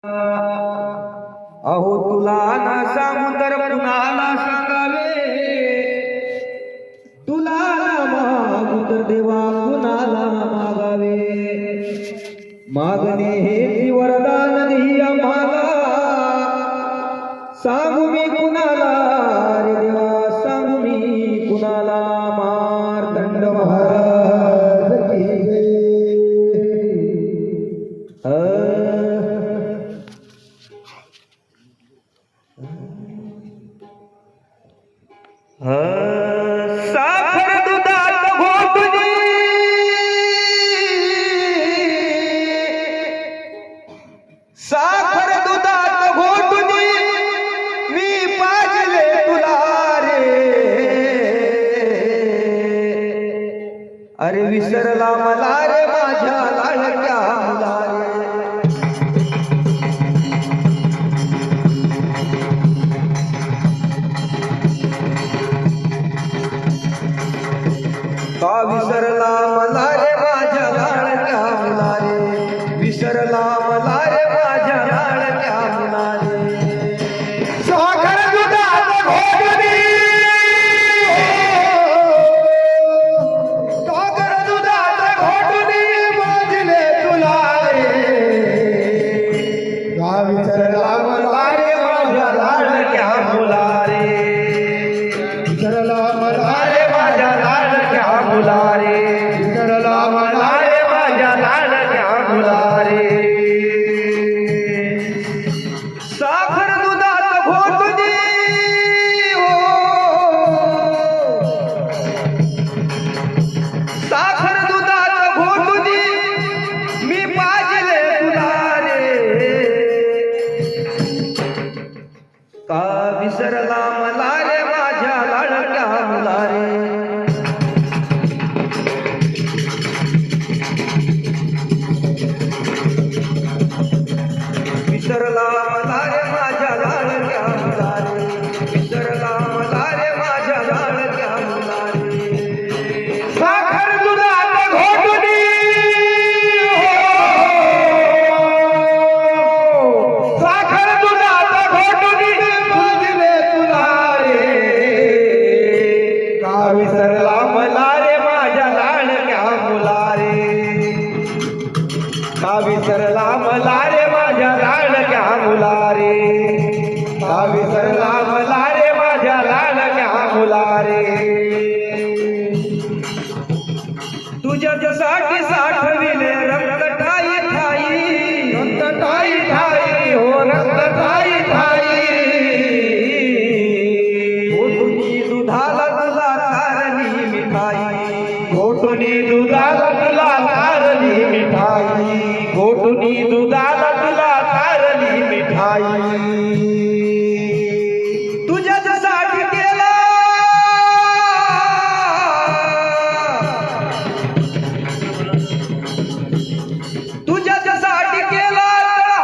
अहो तुला ना समुद्र कुणाला सांगावे, तुला ना मागू तर देवा कुणाला मागावे. मागणे हे वरदान ध्येय मागा, सांगू मी कुणाला रे देवा, सांगू मी कुणाला. मार्तंड महाराज की जय. साखर दुधात घोटुनी, साखर दुधात घोटुनी मी पाजले तुला रे. अरे विसरला मला रे माझ्या लाडक्या मुला रे. का विसरला मला रे माझ्या लाडक्या मुला रे, विसरला मला रे माझ्या लाडक्या मुला रे. साखर दुधात घोटुनी, साखर दुधात घोटुनी पाजले तुला रे. का विसरला मला रे माझ्या लाडक्या मुला रे, विसरला मला रे माझ्या लाडक्या मुला रे, विसरला मला रे माझ्या लाडक्या मुला रे. साखर दुधात घोटुनी हो, साखर दुधात घोटुनी मी पाजले तुला रे. का विसरला मला रे माझ्या लाडक्या मुला रे. विसरला मला रे माझ्या लाडक्या मुला रे, विसरला मला रे माझ्या लाडक्या मुला रे. साखर दुधात घोटुनी हो, साखर दुधात घोटुनी पाजले तुला रे. का विसरला मला रे माझ्या लाडक्या मुला रे, का विसरला मला रे माझ्या लाडक्या मुला रे, का विसरला मला रे माझ्या लाडक्या मुला रे. तुझ्यासाठी साठविले रक्त ठाई ठाई, रक्त ठाई ठाई हो, रक्त ठाई ठाई. घोटुनी दुधाला तुला चारली मिठाई, घोटुनी दुधाला तुला चारली मिठाई, घोटुनी दुधाला तुला चारली मिठाई. तुझ्यासाठी केला, तुझ्यासाठी केला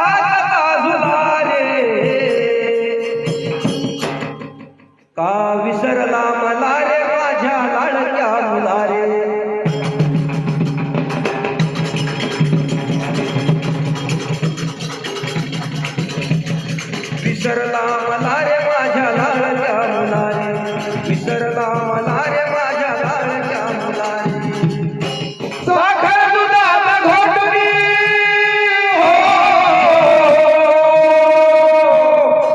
हात काजुला रे. का विसरला मला रे माझ्या लाडक्या मुला रे. विसरला मला रे माझ्या लाडक्या मुला रे, विसरला मला रे माझ्या लाडक्या मुला रे. साखर दुधात घोटुनी हो,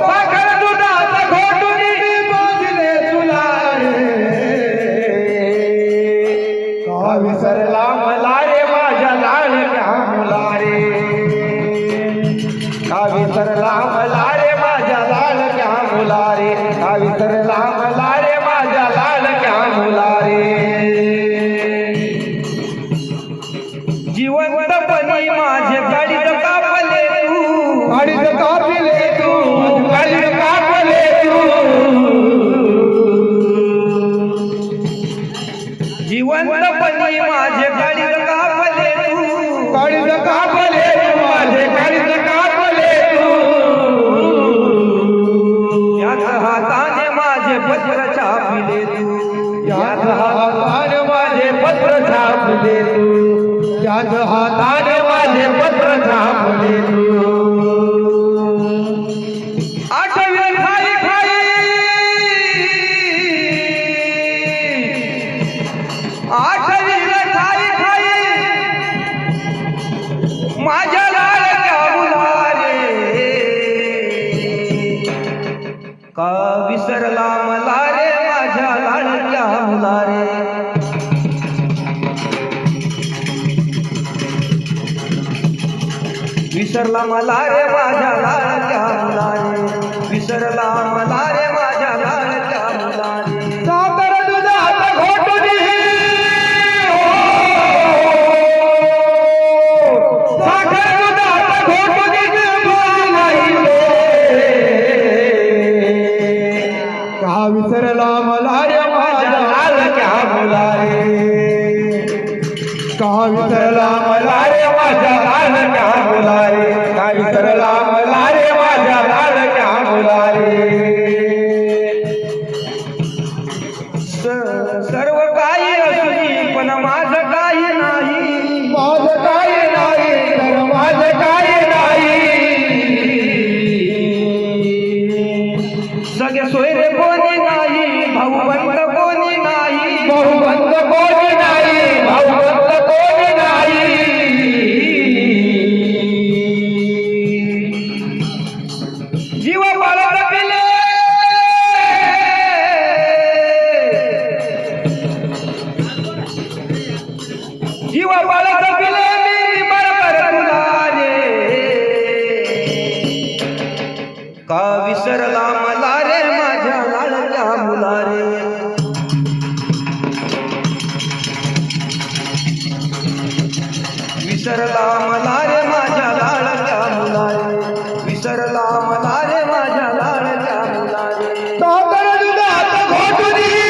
साखर दुधात घोटुनी पाजले तुला रे. का विसरला मला रे माझ्या लाडक्या मुला रे, का विसरला मला रे माझ्या लाडक्या मुला रे, का विसरला मला रे माझ्या लाडक्या मुला रे. जिवंतपणी माझे गाडीत कापले तू, गाडीत कापले तू, गाडीत कापले तू. जिवंतपणी माझे गाडीत कापले तू, गाडीत कापले तू, माझे गाडीत कापले तू. याच हाताने माझे पत्र छापिले तू, याच हाताने माझे पत्र छापिले तू, याच हाताने माझे पत्र छापले तू. विसरला मला रे माझ्या लाडक्या मुला रे विसरला मला रे माझ्या लाडक्या मुला रे विसरला मला रे माझ्या लाडक्या मुला रे साखर दुधात घोट दिली साखर दुधात घोट दिली का विसरला मला रे माझ्या लाडक्या मुला रे का विसरला मला रे माझ्या लाडक्या मुला रे का विसरला मला रे माझ्या लाडक्या मुला रे सर्व काही असुनी पण माझं काही नाही माझं काही नाही तर माझं काही नाही सगळे सोयरे कोणी नाही भाऊबंद कोणी नाही भाऊबंद कोणी नाही भाऊबंद कोणी नाही जीव बाळाला पिले जीव बाळाला पिले मी बरोबर तुला रे का विसरला मला रे माझ्या लाडक्या मुला रे विसरला मला रे माझ्या लाडक्या मुला रे विसरला मला रे माझ्या लाडक्या मुला रे साखर दुधात घोट दिली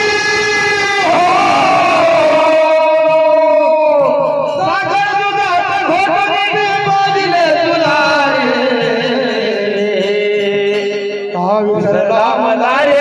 साखर दुधात घोट दिली बाजीले तुला रे का विसरला मला रे